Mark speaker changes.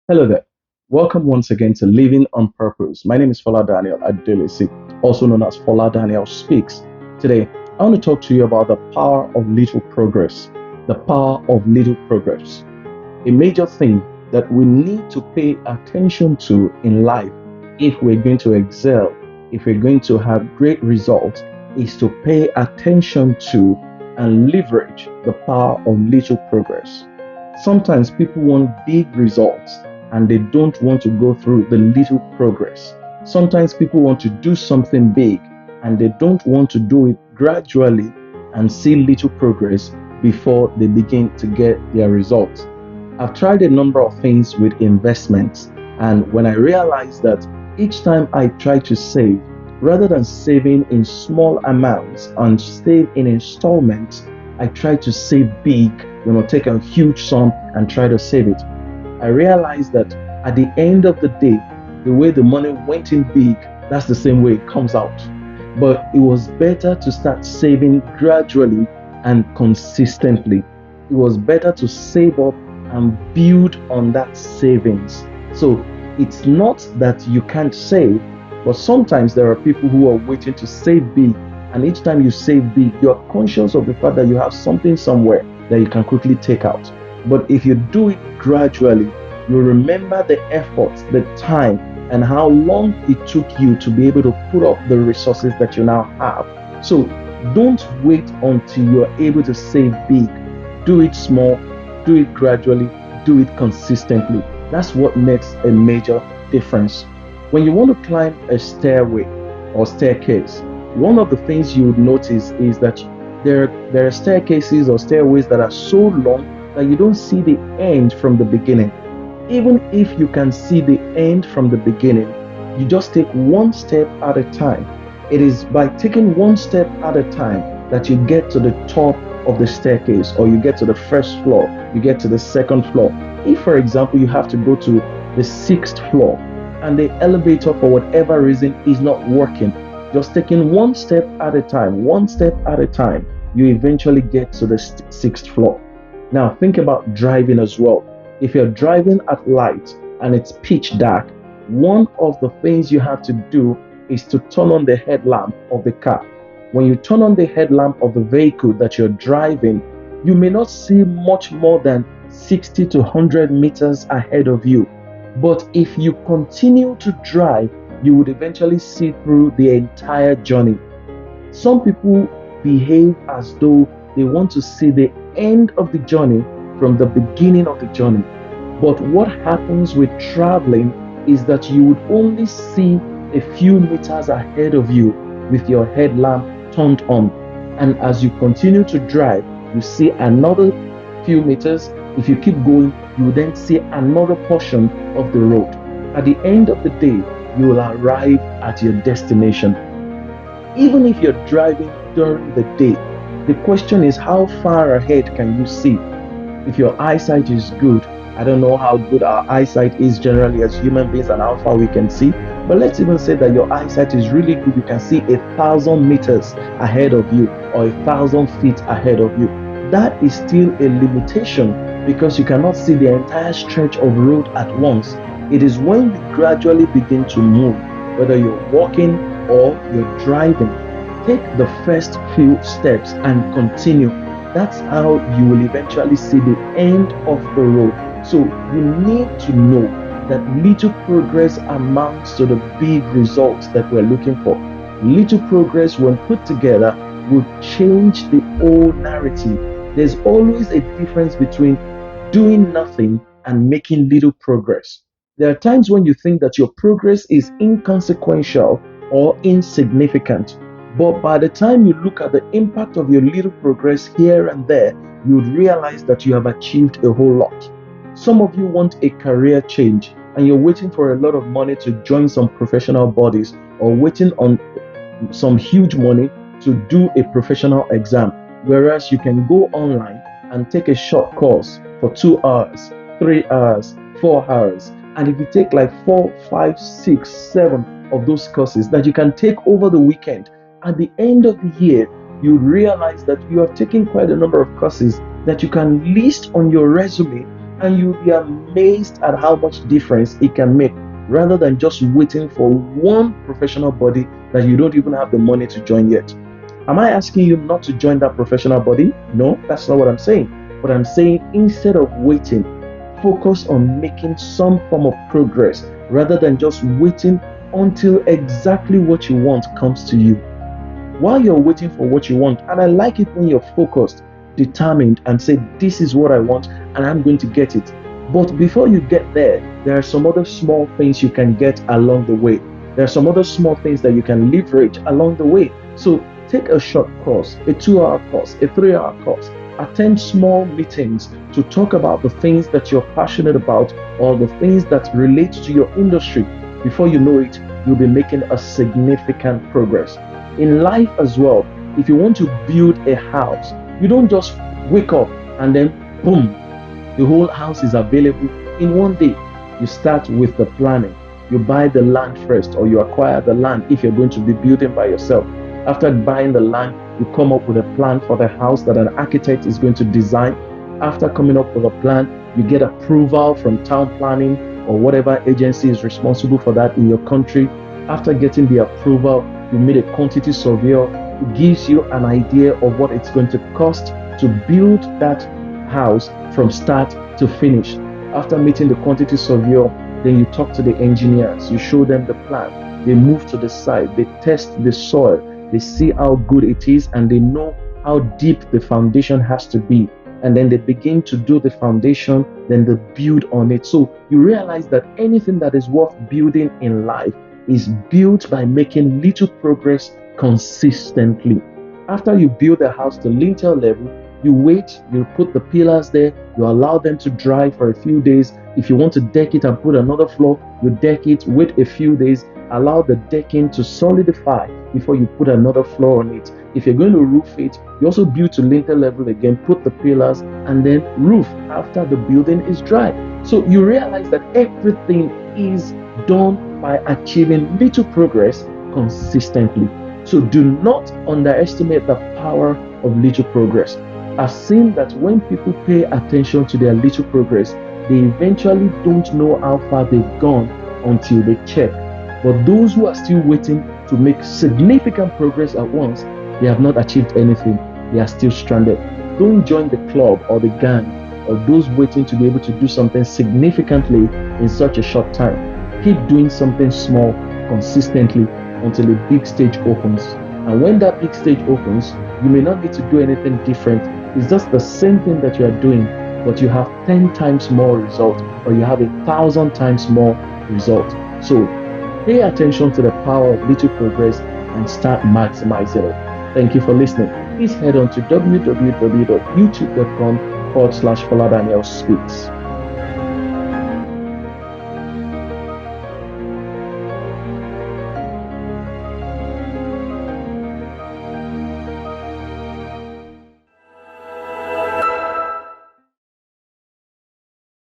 Speaker 1: Hello there. Welcome once again to Living on Purpose. My name is Fola Daniel Speaks, also known as Fola Daniel Speaks. Today, I want to talk to you about the power of little progress. The power of little progress. A major thing that we need to pay attention to in life if we're going to excel, if we're going to have great results, is to pay attention to and leverage the power of little progress. Sometimes people want big results and they don't want to go through the little progress. Sometimes people want to do something big and they don't want to do it gradually and see little progress before they begin to get their results. I've tried a number of things with investments, and when I realized that each time I try to save, rather than saving in small amounts and save in installments, I try to save big, take a huge sum and try to save it. I realized that at the end of the day, the way the money went in big, that's the same way it comes out. But it was better to start saving gradually and consistently. It was better to save up and build on that savings. So it's not that you can't save, but sometimes there are people who are waiting to save big. And each time you save big, you're conscious of the fact that you have something somewhere that you can quickly take out. But if you do it gradually, you remember the effort, the time, and how long it took you to be able to put up the resources that you now have. So don't wait until you're able to save big. Do it small, do it gradually, do it consistently. That's what makes a major difference. When you want to climb a stairway or staircase, one of the things you would notice is that there are staircases or stairways that are so long that you don't see the end from the beginning. Even if you can see the end from the beginning, you just take one step at a time. It is by taking one step at a time that you get to the top of the staircase, or you get to the first floor, you get to the second floor. If, for example, you have to go to the sixth floor and the elevator, for whatever reason, is not working, just taking one step at a time, one step at a time, you eventually get to the sixth floor. Now, think about driving as well. If you're driving at light and it's pitch dark, one of the things you have to do is to turn on the headlamp of the car. When you turn on the headlamp of the vehicle that you're driving, you may not see much more than 60 to 100 meters ahead of you. But if you continue to drive, you would eventually see through the entire journey. Some people behave as though they want to see the end of the journey from the beginning of the journey. But what happens with traveling is that you would only see a few meters ahead of you with your headlamp turned on. And as you continue to drive, you see another few meters. If you keep going, you will then see another portion of the road. At the end of the day, you will arrive at your destination. Even if you're driving during the day, the question is, how far ahead can you see? If your eyesight is good, I don't know how good our eyesight is generally as human beings and how far we can see, but let's even say that your eyesight is really good. You can see 1,000 meters ahead of you or 1,000 feet ahead of you. That is still a limitation because you cannot see the entire stretch of road at once. It is when you gradually begin to move, whether you're walking or you're driving, take the first few steps and continue. That's how you will eventually see the end of the road. So you need to know that little progress amounts to the big results that we're looking for. Little progress, when put together, will change the whole narrative. There's always a difference between doing nothing and making little progress. There are times when you think that your progress is inconsequential or insignificant. But by the time you look at the impact of your little progress here and there, you would realize that you have achieved a whole lot. Some of you want a career change and you're waiting for a lot of money to join some professional bodies or waiting on some huge money to do a professional exam. Whereas you can go online and take a short course for 2 hours, 3 hours, 4 hours. And if you take like 4, 5, 6, 7 of those courses that you can take over the weekend, at the end of the year, you realize that you have taken quite a number of courses that you can list on your resume and you'll be amazed at how much difference it can make, rather than just waiting for one professional body that you don't even have the money to join yet. Am I asking you not to join that professional body? No, that's not what I'm saying. But I'm saying, instead of waiting, focus on making some form of progress rather than just waiting until exactly what you want comes to you. While you're waiting for what you want, and I like it when you're focused, determined, and say, this is what I want and I'm going to get it. But before you get there, there are some other small things you can get along the way. There are some other small things that you can leverage along the way. So take a short course, a 2-hour course, a 3-hour course. Attend small meetings to talk about the things that you're passionate about or the things that relate to your industry. Before you know it, you'll be making a significant progress. In life as well, if you want to build a house, you don't just wake up and then boom, the whole house is available in one day. You start with the planning. You buy the land first, or you acquire the land if you're going to be building by yourself. After buying the land, you come up with a plan for the house that an architect is going to design. After coming up with a plan, you get approval from town planning or whatever agency is responsible for that in your country. After getting the approval, you meet a quantity surveyor who gives you an idea of what it's going to cost to build that house from start to finish. After meeting the quantity surveyor, then you talk to the engineers, you show them the plan, they move to the site, they test the soil, they see how good it is, and they know how deep the foundation has to be. And then they begin to do the foundation, then they build on it. So you realize that anything that is worth building in life is built by making little progress consistently. After you build a house to lintel level, you wait, you put the pillars there, you allow them to dry for a few days. If you want to deck it and put another floor, you deck it, wait a few days, allow the decking to solidify before you put another floor on it. If you're going to roof it, you also build to lintel level again, put the pillars, and then roof after the building is dry. So you realize that everything is done by achieving little progress consistently. So do not underestimate the power of little progress. I've seen that when people pay attention to their little progress, they eventually don't know how far they've gone until they check. But those who are still waiting to make significant progress at once, they have not achieved anything. They are still stranded. Don't join the club or the gang of those waiting to be able to do something significantly in such a short time. Keep doing something small consistently until a big stage opens. And when that big stage opens, you may not need to do anything different. It's just the same thing that you are doing, but you have 10 times more result, or you have 1,000 times more result. So pay attention to the power of little progress and start maximizing it. Thank you for listening. Please head on to www.youtube.com/Fola Daniel Speaks.